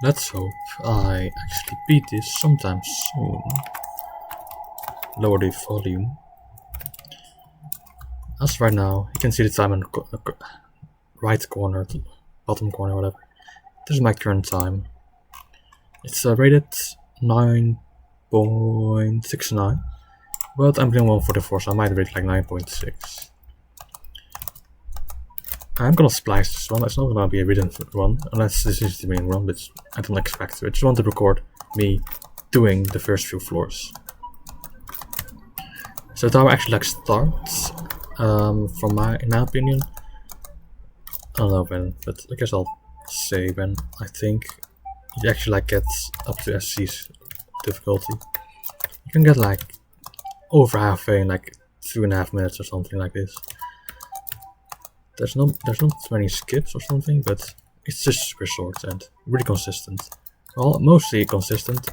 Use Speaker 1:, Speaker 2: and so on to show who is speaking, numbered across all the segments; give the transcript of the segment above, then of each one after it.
Speaker 1: Let's hope I actually beat this sometime soon. Lower the volume. As right now, you can see the time in the right corner, bottom corner, whatever. This is my current time. It's rated 9.69, but I'm playing 144, so I might rate like 9.6. I'm gonna splice this one. It's not gonna be a written one, unless this is the main one, but I don't expect to. I just want to record me doing the first few floors. So the tower actually like starts, in my opinion. I don't know when, but I guess I'll say when I think it actually like gets up to SC's difficulty. You can get like over halfway in like 2.5 minutes or something like this. There's not many skips or something, but it's just super short and really consistent. Well, mostly consistent,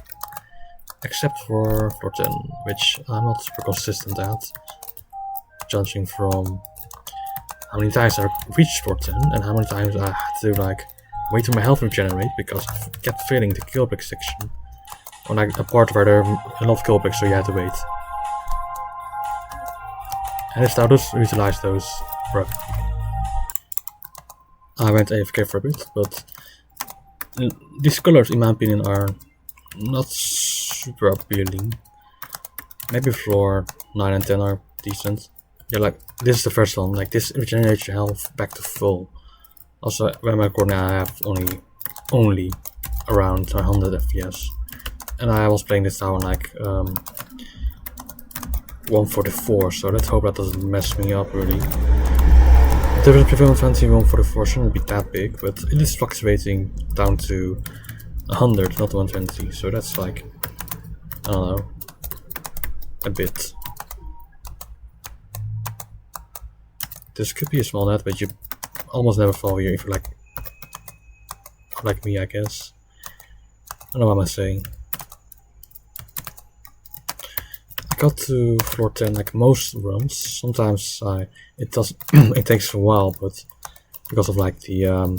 Speaker 1: except for floor 10, which I'm not super consistent at, judging from how many times I reached floor 10 and how many times I had to like wait for my health regenerate because I kept failing the kill brick section on like a part where there are a lot of kill bricks, so you had to wait. And this now does utilize those for. I went AFK for a bit, but these colors, in my opinion, are not super appealing. Maybe floor 9 and 10 are decent. Yeah, like this is the first one. Like this regenerates your health back to full. Also, when I'm recording, I have only around 100 FPS, and I was playing this tower on like 144. So let's hope that doesn't mess me up really. The difference between 120 and 144 shouldn't be that big, but it is fluctuating down to 100, not 120, so that's like, I don't know, a bit. This could be a small net, but you almost never fall here if you're like me, I guess. I don't know what I'm saying. I got to floor 10 like most runs. Sometimes it it takes a while, but because of like the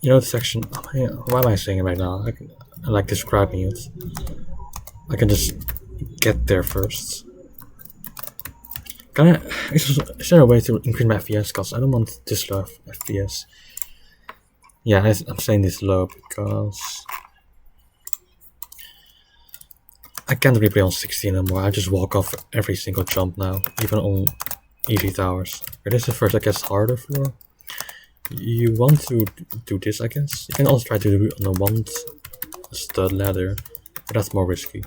Speaker 1: you know, the section. Why am I saying it right now? I like describing it. I can just get there first. Is there a way to increase my FPS? Because I don't want this low FPS. Yeah, I'm saying this low because I can't replay on 16 anymore. I just walk off every single jump now, even on easy towers. It is the first, I guess, harder floor. You want to do this, I guess. You can also try to do it on a one stud ladder, but that's more risky.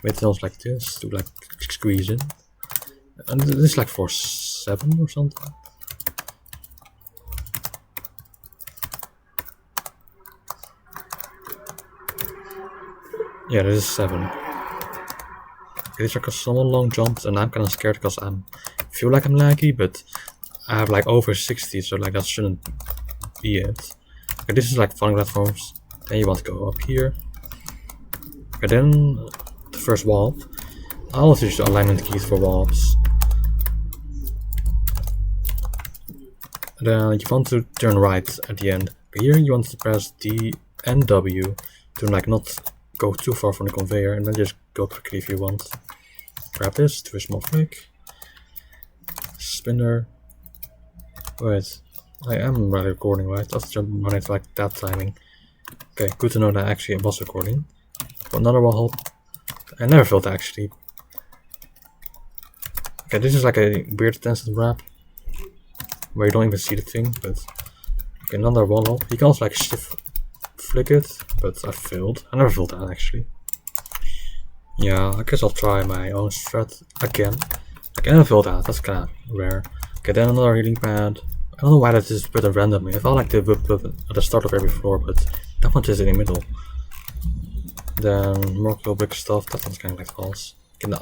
Speaker 1: Wait until like this to like squeeze in. And this is like for 7 or something. Yeah, this is 7. These are some long jumps, and I'm kind of scared because I feel like I'm laggy, but I have like over 60, so like that shouldn't be it. Okay, this is like falling platforms. Then you want to go up here. Okay, then the first wall. I also use the alignment keys for walls. Then you want to turn right at the end. Here you want to press D and W to like not go too far from the conveyor, and then just go quickly if you want. Grab this, do a small flick. Spinner. Wait, I am really recording, right? Let's jump on it like that timing. Okay, good to know that actually I was recording. Another wall hop. I never felt actually. Okay, this is like a weird tension wrap where you don't even see the thing, but okay, another wall hop. You can also like shift flick it, but I failed. I never failed that actually. Yeah, I guess I'll try my own strat again. I can never fail that, that's kinda rare. Okay, then another healing pad. I don't know why that is put randomly. I felt like they would put it at the start of every floor, but that one is in the middle. Then more kill brick stuff, that one's kinda like false. Okay,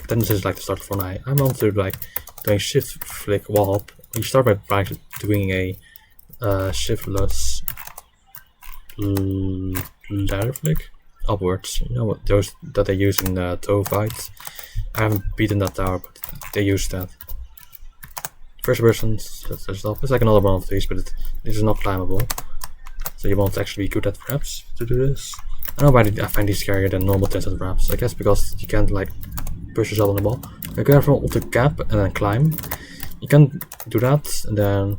Speaker 1: then this is like the start of floor 9. I'm on to like doing shift flick wall hop. You start by doing a shiftless ladder flick upwards. You know what, those that they use in the ToDC fights. I haven't beaten that tower, but they use that. First person stuff. It's like another one of these, but this is not climbable. so you won't actually be good at wraps to do this. I don't know why I find these scarier than normal tinted wraps. I guess because you can't like push yourself on the wall. Be careful with the cap and then climb. You can do that and then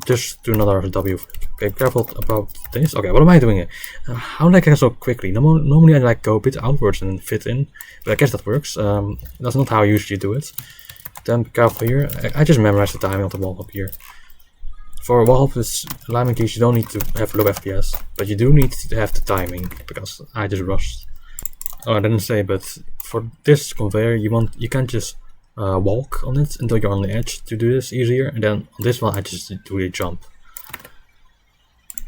Speaker 1: just do another W. Okay, careful about this. Okay, what am I doing here? How did I get so quickly? Normally I like go a bit outwards and fit in, but I guess that works. That's not how I usually do it. Then be careful here. I just memorized the timing of the wall hop here. For a wall hop with alignment keys, you don't need to have low FPS, but you do need to have the timing because I just rushed. Oh, I didn't say, but for this conveyor, you can't just walk on it until you're on the edge to do this easier, and then on this one I just do a jump.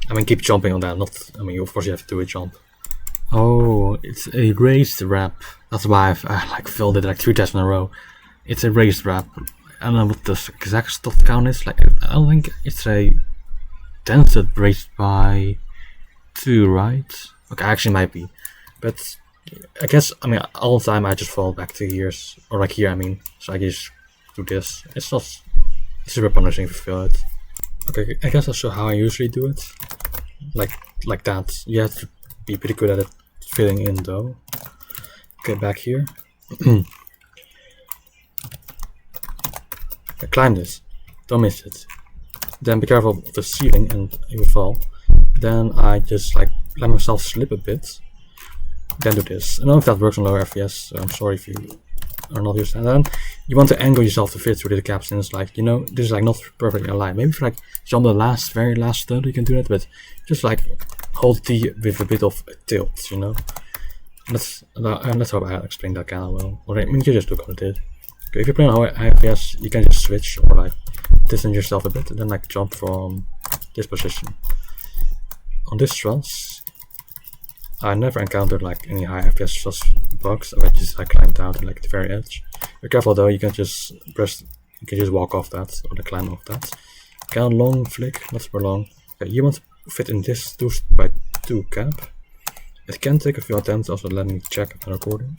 Speaker 1: I mean, keep jumping on that, not, I mean, of course you have to do a jump. Oh, it's a raised wrap. That's why I like filled it like 3 times in a row. It's a raised wrap. I don't know what the exact stop count is. Like, I don't think it's a dented raised by 2, right? Okay, actually might be, but I guess, I mean, all the time I just fall back to here, or like here, I mean, so I just do this. It's not super punishing if you feel it. Okay, I guess I'll show how I usually do it. Like that. You have to be pretty good at it fitting in though. Okay, back here. I climb this. Don't miss it. Then be careful of the ceiling and you will fall. Then I just like let myself slip a bit. Then do this. I don't know if that works on lower FPS, so I'm sorry if you are not used to that. And then you want to angle yourself to fit through the caps, and it's like, you know, this is like not perfectly aligned. Maybe if you like jump the very last stud, you can do that, but just like hold T with a bit of a tilt, you know. Let's hope I explained that kind of well. Or I mean, you just look what it did. Okay, if you're playing on high FPS, you can just switch or like distance yourself a bit, and then like jump from this position. On this truss, I never encountered like any high FPS truss bugs. I just like climbed out and like the very edge. Be careful though, you can just walk off that or climb off that. Okay, a long flick, not super long. Okay, you want to fit in this 2x2 cap. It can take a few attempts. Also, let me check the recording.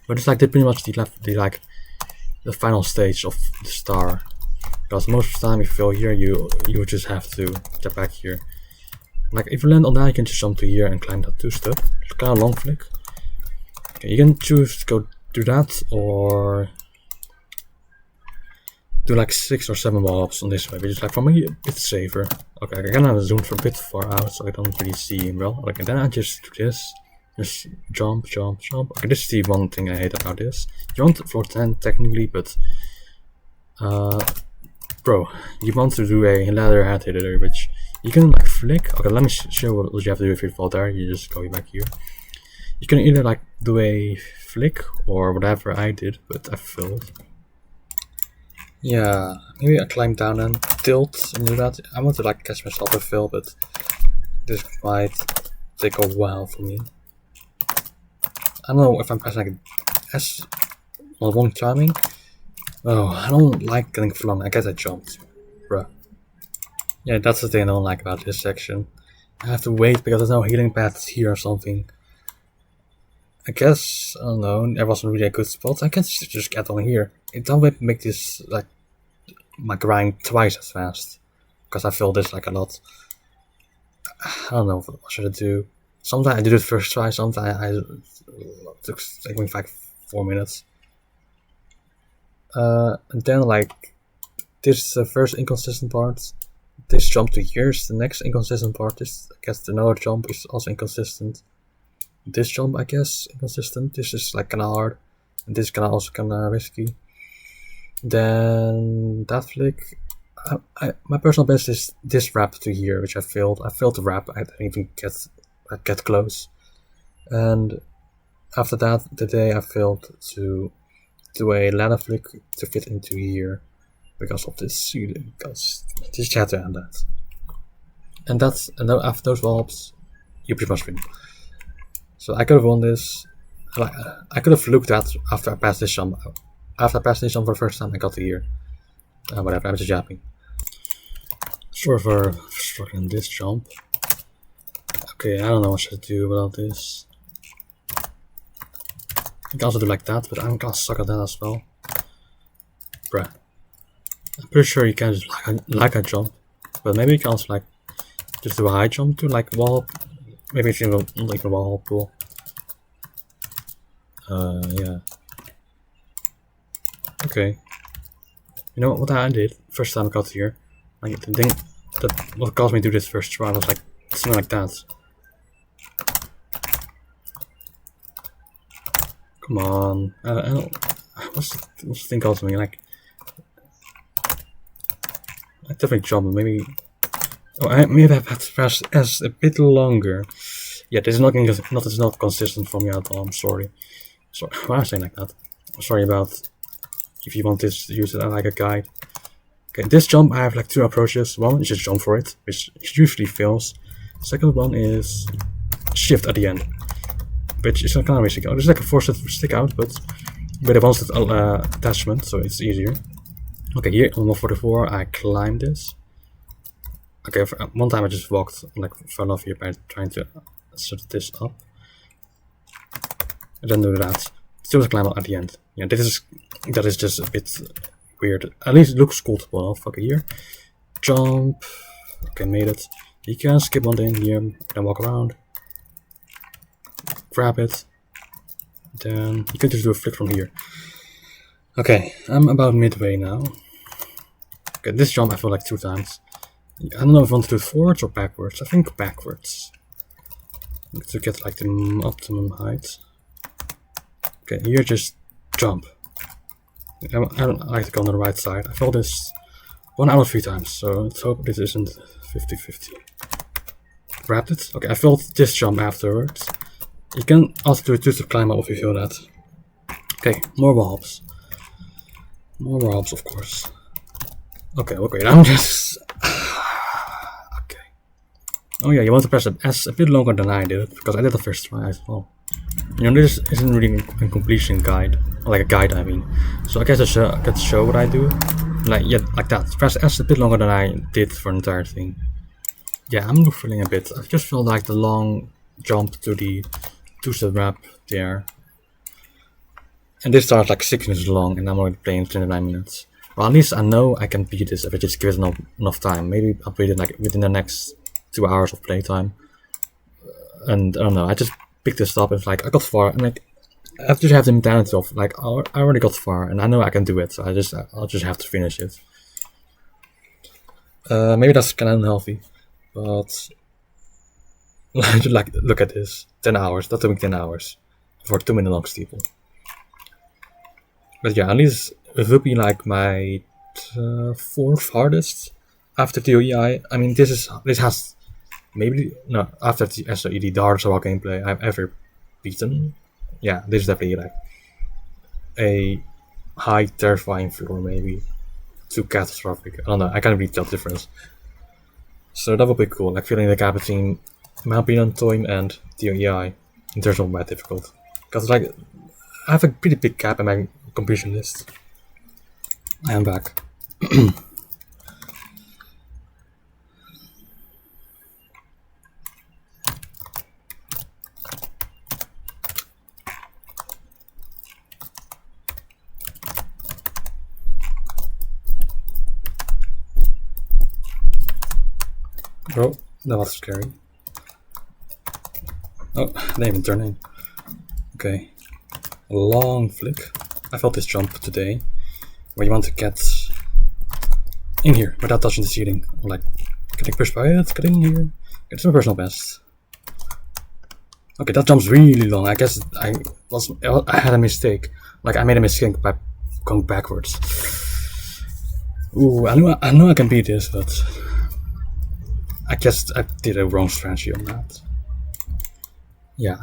Speaker 1: But it's like pretty much the final stage of the star. Because most of the time, if you fail here, you just have to get back here. Like if you land on that, you can just jump to here and climb that 2 step. It's kind of long flick. Okay, you can choose to go do that or do like 6 or 7 wall hops on this way, which is like for me a bit safer. Okay, I kind of zoomed from a bit far out, so I don't really see him well. Okay, then I just do this. Just jump, jump, jump. Okay, this is the one thing I hate about this. You want floor 10 technically, but bro, you want to do a ladder head hitter, which you can like flick. Okay, let me show what you have to do if you fall there. You just go back here. You can either like do a flick or whatever I did, but I failed. Yeah, maybe I climb down and tilt and do that. I want to like catch myself a fail, but this might take a while for me. I don't know if I'm pressing like S on one timing. Oh, I don't like getting flung. I guess I jumped, bruh. Yeah, that's the thing I don't like about this section. I have to wait because there's no healing paths here or something. I guess, I don't know, there wasn't really a good spot. I can just get on here. It don't make this like my grind twice as fast. Because I feel this like a lot. I don't know, what should I do? Sometimes I do it first try, sometimes it took me like 4 minutes. And then like, this is the first inconsistent part. This jump to here is the next inconsistent part. This, I guess another jump is also inconsistent. This jump, I guess, inconsistent. This is like kinda hard. And this kinda also kinda risky. Then that flick. My personal best is this wrap to here, which I failed. I failed the wrap. I didn't even get close. And after that, the day I failed to do a ladder flick to fit into here because of this ceiling, because this chatter and that. And after those wall hops, you pretty much win. So I could have won this. I could have fluked that after I passed this jump. After I passed this jump for the first time, I got to here. Whatever, I'm just yapping. Sorry for struggling this jump. Okay, I don't know what should I do about this. I can also do like that, but I'm gonna suck at that as well. Bruh. I'm pretty sure you can just like a jump, but maybe you can also like Just do a high jump to like wall. Maybe it's even like a wall pool. Yeah. Okay. You know what I did first time I got here? Like the thing that what caused me to do this first try was like something like that. Come on. What's the thing called to me? Like I definitely jump, maybe. Oh, I maybe have had to press S a bit longer. Yeah, this is not consistent for me at all. I'm sorry. So why am I saying like that? I'm sorry about. If you want this, use it like a guide. Okay, this jump I have like two approaches. One is just jump for it, which usually fails. Second one is shift at the end, which is kind of risky. Oh, there's like a forced stick out, but with a one-step attachment, so it's easier. Okay, here on 144 I climbed this. Okay, for one time I just walked, like fell off here by trying to set this up. And then do that. Still climb up at the end. Yeah, that is just a bit weird. At least it looks cool to pull off. Okay, here. Jump. Okay, made it. You can skip one thing here, then walk around. Grab it. Then you can just do a flick from here. Okay, I'm about midway now. Okay, this jump I feel like 2 times. I don't know if I want to do it forwards or backwards. I think backwards. To get like the optimum height. Okay, here just jump. I don't like to go on the right side. I felt this 1 out of 3 times, so let's hope this isn't 50-50. Grabbed it. Okay, I felt this jump afterwards. You can also do a 2-step climb up if you feel that. Okay, more wallhops. More wallhops, of course. Okay, okay, I'm just... okay. Oh yeah, you want to press the S a bit longer than I did, because I did the first try as well. You know, this isn't really a completion guide, or like a guide I mean. So I guess I could show what I do. Like, yeah, like that. Press S a bit longer than I did for the entire thing. Yeah, I'm feeling a bit. I just felt like the long jump to the 2-step wrap there. And this starts like 6 minutes long, and I'm already playing 29 minutes. Well, at least I know I can beat this if I just give it enough time. Maybe I'll beat it like within the next 2 hours of playtime. And I don't know, I just picked this up and it's like I got far, and like I just have the mentality of like I already got far, and I know I can do it, so I'll just have to finish it. Maybe that's kind of unhealthy, but like look at this, 10 hours. That took me 10 hours for 2-minute long steeple. But yeah, at least it will be like my 4th hardest after ToEI. I mean, this has maybe no after the SOED, the hardest raw gameplay I've ever beaten. Yeah, this is definitely like a high terrifying floor, maybe too catastrophic. I don't know. I can't really tell the difference. So that would be cool. Like feeling the gap between my opinion time and ToEI in terms of my difficult. Because like I have a pretty big gap in my completion list. I am back. Oh, that was scary. Oh, they even turn in. Okay. A long flick. I felt this jump today, where you want to get in here without touching the ceiling. I'm like, getting pushed by it, getting here. It's my personal best. Okay, that jump's really long. I guess I had a mistake. Like I made a mistake by going backwards. Ooh, I know I can beat this, but I guess I did a wrong strategy on that. Yeah,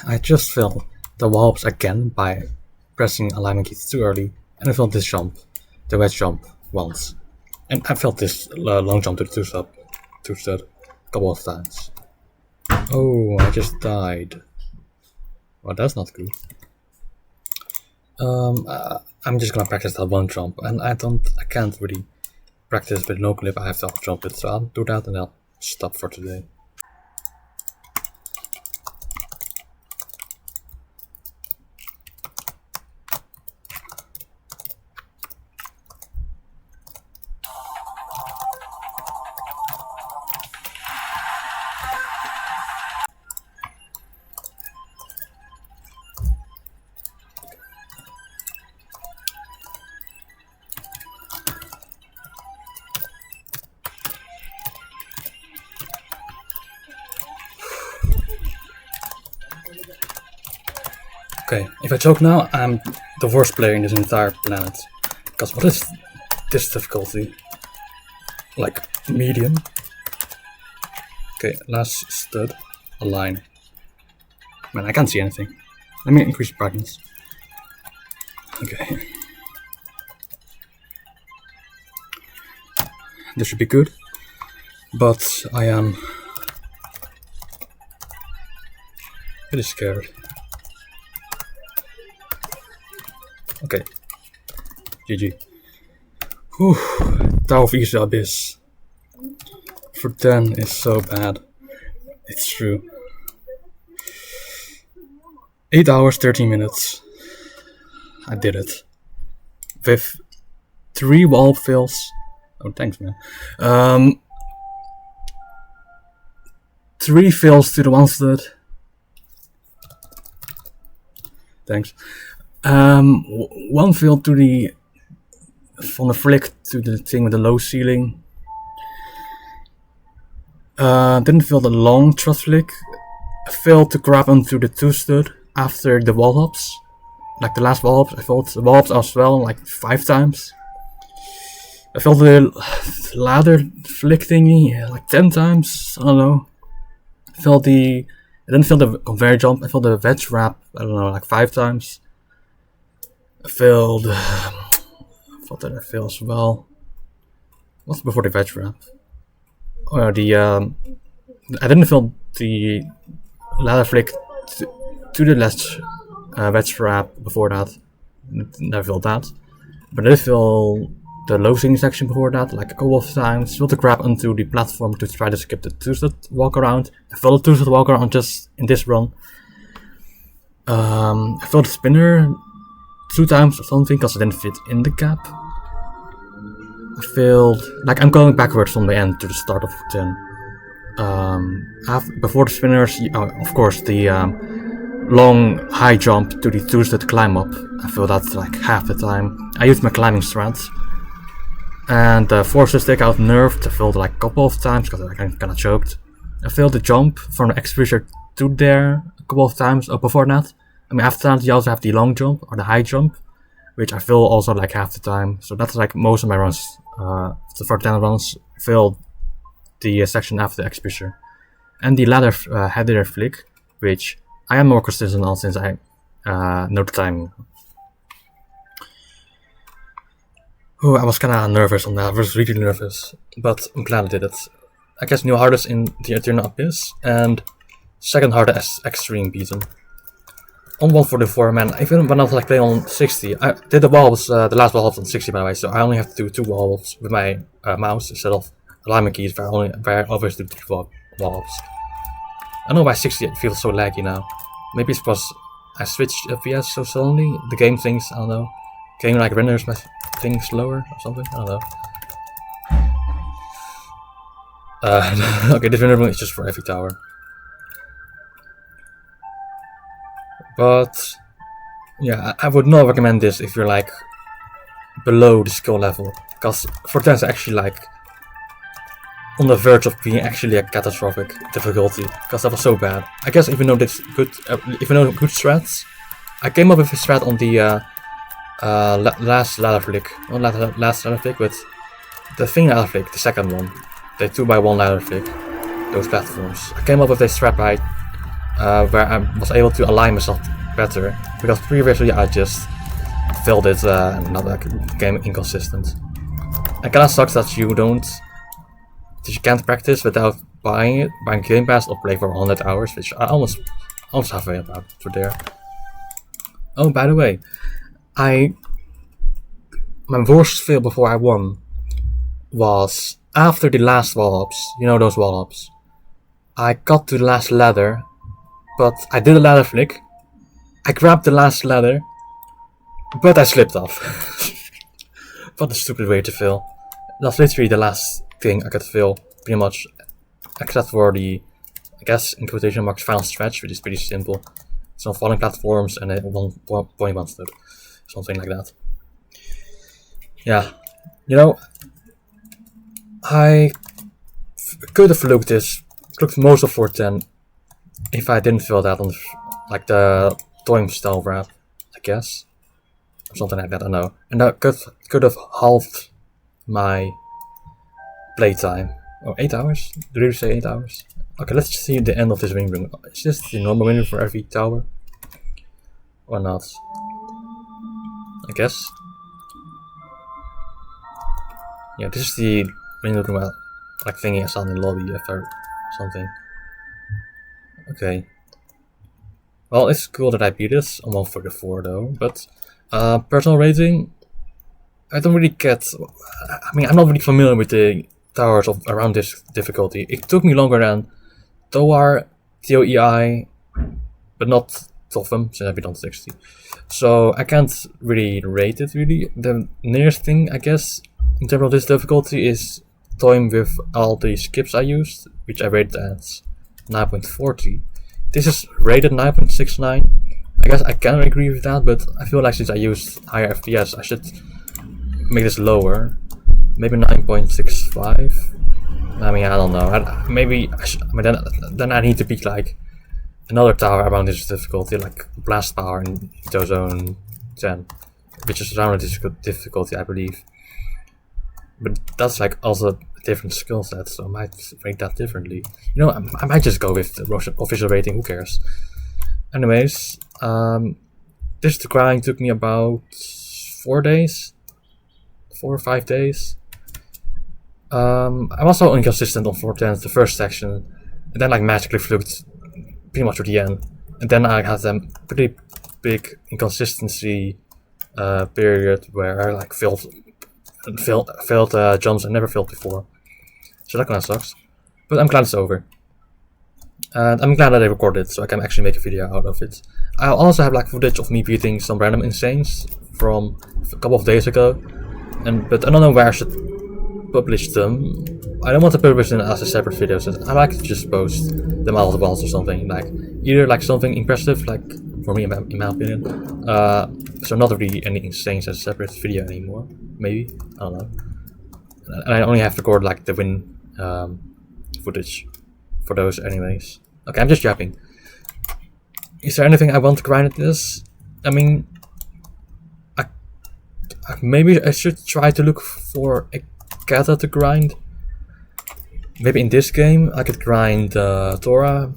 Speaker 1: I just felt the wallhops again by pressing alignment keys too early, and I felt this jump, the wedge jump, once. And I felt this long jump to the two-step a couple of times. Oh, I just died. Well, that's not good. I'm just gonna practice that one jump, and I can't really practice with no clip. I have to jump it, so I'll do that and I'll stop for today. Okay, if I choke now, I'm the worst player in this entire planet. Because what is this difficulty? Like, medium? Okay, last stud, a line. Man, I can't see anything. Let me increase brightness. Okay. This should be good. But I am really scared. Okay. GG. Whew. Tower of East Abyss. For 10 is so bad. It's true. 8 hours, 13 minutes. I did it. With 3 wall fills. Oh, thanks, man. 3 fills to the 1 stud. Thanks. 1 fill to the from the flick to the thing with the low ceiling. Didn't fill the long truss flick. Failed to grab onto the 2 stud after the wallhops. Like the last wallhops, I filled the wallhops as well like 5 times. I filled the ladder flick thingy like 10 times. I don't know. I didn't fill the conveyor jump. I filled the wedge wrap. I don't know, like 5 times. I filled. What did I fill as well? What's before the wedge wrap? Oh, I didn't fill the ladder flick to the last wedge wrap before that. Never filled that. But I did fill the low ceiling section before that, like a couple of times. Filled the grab onto the platform to try to skip the 2-stud walk around. I filled the 2-stud walk around just in this run. I filled the spinner 2 times or something because I didn't fit in the gap. I filled, like I'm going backwards from the end to the start of 10. Before the spinners, of course, the long high jump to the 2-stud climb up. I filled that like half the time. I used my climbing strats. And the 4-stud stick out nerfed. I filled like a couple of times because I kind of choked. I filled the jump from the exposure to there a couple of times. Before that, I mean after that you also have the long jump or the high jump, which I fill also like half the time. So that's like most of my runs. For 10 runs, fill the section after the exposure, and the ladder headhitter flick, which I am more consistent on since I know the timing. Oh, I was kind of nervous on that. I was really nervous, but I'm glad I did it. I guess new hardest in the Eternal Abyss, and second hardest extreme beaten. On 144, man, even when I was like playing on 60, I did the wallhops, the last wallhops on 60 by the way, so I only have to do 2 wallhops with my mouse instead of alignment keys where I always do 3 wallhops. I don't know why 60 it feels so laggy now. Maybe it's because I switched FPS so suddenly, the game thinks, I don't know, game like renders my things slower or something, I don't know. Okay, this render is just for every tower. But yeah, I would not recommend this if you're like below the skill level, because for 10 is actually like on the verge of being actually a catastrophic difficulty, because that was so bad. I guess if you know this good, if you know good strats, I came up with a strat on the last ladder flick, not last ladder flick, but the thing ladder flick, the second one, the 2x1 ladder flick, those platforms. I came up with a strat by where I was able to align myself better, because previously I just filled it and not like became inconsistent. It kinda sucks that you can't practice without buying Game Pass or play for 100 hours, which I almost halfway about for there. Oh, by the way, my worst fail before I won was after the last wallhops. You know those wallhops. I got to the last ladder, but I did a ladder flick. I grabbed the last ladder, but I slipped off. What a stupid way to fail. That's literally the last thing I could fail, pretty much, except for the, I guess, in quotation marks, final stretch, which is pretty simple. Some falling platforms and a 1.1 step, something like that. Yeah, you know, I could have looked most of 410 if I didn't fill that on like the time style wrap, I guess. Or something like that, I don't know. And that could have halved my playtime. Oh, 8 hours? Did you say 8 hours? Okay, let's see the end of this wing room. Is this the normal wing room for every tower? Or not? I guess. Yeah, this is the wing room, like thingy I saw in the lobby or something. Okay. Well, it's cool that I beat this. I'm 144 though, but personal rating, I don't really get. I mean, I'm not really familiar with the towers around this difficulty. It took me longer than ToR, ToEI, but not Topham, since I've been on 60. So I can't really rate it really. The nearest thing, I guess, in terms of this difficulty is time with all the skips I used, which I rated at 9.40. This is rated 9.69. I guess I can agree with that, but I feel like since I used higher FPS, I should make this lower. Maybe 9.65. I mean, I don't know. Maybe I should, I mean, then I need to beat like another tower around this difficulty, like Blast Power in EToH Zone 10, which is around this difficulty, I believe. But that's like also a different skill set, so I might rate that differently. You know, I might just go with the official rating, who cares? Anyways, this grind took me about 4 days. 4 or 5 days. I'm also inconsistent on 410s, the first section, and then like magically fluked pretty much to the end. And then I had a pretty big inconsistency period where I like failed jumps I never failed before. So that kind of sucks. But I'm glad it's over. And I'm glad that I recorded it so I can actually make a video out of it. I also have like footage of me beating some random insanes from a couple of days ago. But I don't know where I should publish them. I don't want to publish them as a separate video since I like to just post them all at once or something. Like either like something impressive, like for me in my opinion. So not really any insanes as a separate video anymore. Maybe, I don't know. And I only have to record like the win footage for those anyways. Okay, I'm just yapping. Is there anything I want to grind at this? I mean, maybe I should try to look for a cata to grind. Maybe in this game I could grind Tora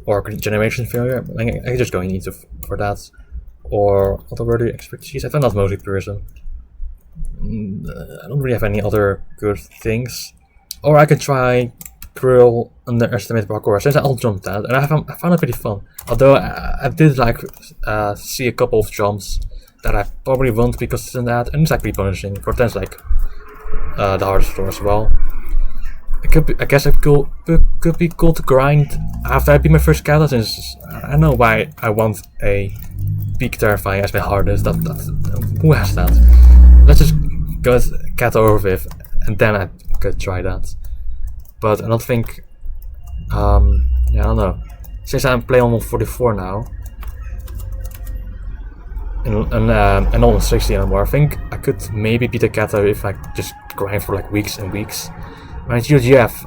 Speaker 1: or Generation Failure. I could just go in EToH for that. Or otherworldly expertise. I think that's mostly tourism. I don't really have any other good things. Or I could try Krill underestimated parkour, since I all jumped that, and I found it pretty fun. Although I did like see a couple of jumps that I probably won't be consistent at, and it's like pretty punishing. For instance, like the hardest floor as well. It could be, I guess it could be cool to grind after I beat my first cata, since I don't know why I want a peak terrifying as my hardest. Who has that? Let's just go with cata over with, and then I could try that. But I don't think, yeah, I don't know. Since I'm playing on 44 now, and not on 60 anymore, I think I could maybe beat a cata if I just grind for like weeks and weeks. When it's UGF,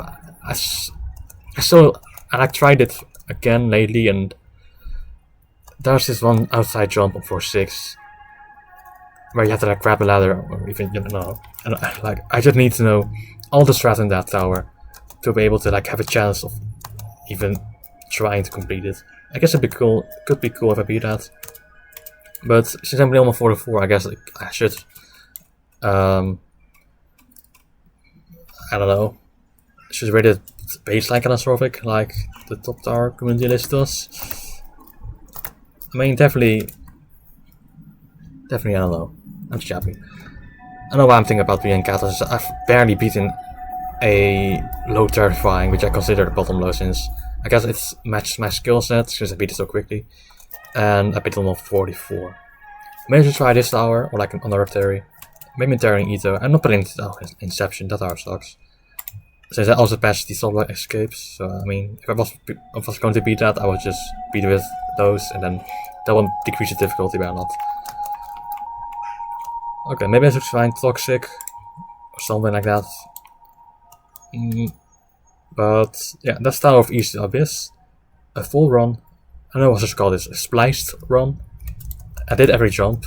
Speaker 1: I tried it again lately, and there's this one outside jump on floor 6 where you have to like grab a ladder, or even, you know, and like I just need to know all the strats in that tower to be able to like have a chance of even trying to complete it. I guess it'd be cool. Could be cool if I beat that. But since I'm only on 44, I guess like, I should. I don't know. Should rate it baseline catastrophic like the top tower community list does. I mean, definitely. I don't know. I'm just yapping. I know what I'm thinking about beating catas. I've barely beaten a low terrifying, which I consider the bottom low, since I guess it's matched my skill set since I beat it so quickly, and I beat it on 44. Maybe I should try this tower or like another Terry. Maybe Terry in EToH. I'm not playing Inception. That tower sucks. Since I also patched the Solid escapes, so I mean, if I was going to beat that, I would just beat with those, and then that will decrease the difficulty by a lot. Okay, maybe I should find Toxic or something like that. But yeah, that's Tower of East Abyss. A full run. I don't know what to call this. A spliced run. I did every jump,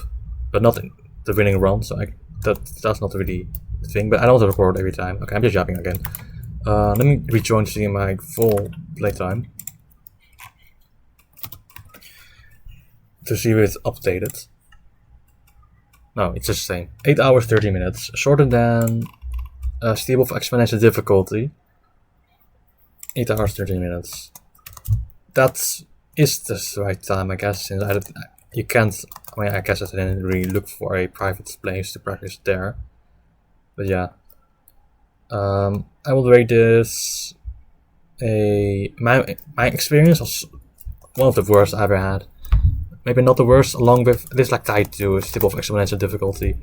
Speaker 1: but not in the winning run, so that's not really the thing, but I don't record every time. Okay, I'm just jumping again. Let me rejoin to see my full playtime. To see if it's updated. No, it's just the same. 8 hours, 30 minutes. Shorter than Stable of Exponential Difficulty. 8 hours, 30 minutes. That is the right time, I guess, since you can't, I mean, I guess I didn't really look for a private place to practice there. But yeah. I will rate this my experience was one of the worst I ever had. Maybe not the worst, along with this like tied to Stable of Exponential Difficulty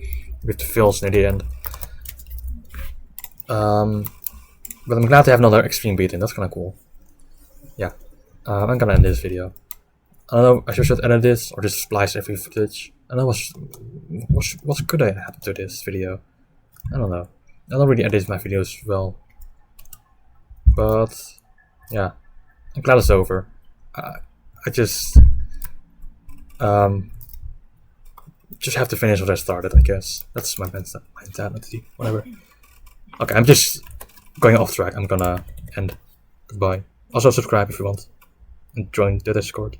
Speaker 1: with the fills near the end. But I'm glad to have another extreme beating. That's kind of cool. Yeah, I'm gonna end this video. I don't know. I should edit this or just splice every footage. I don't know what could I add to this video. I don't know. I don't really edit my videos well, but yeah, I'm glad it's over. I just have to finish what I started, I guess. That's my mentality. Whatever. Okay, I'm just going off track. I'm gonna end. Goodbye. Also subscribe if you want and join the Discord.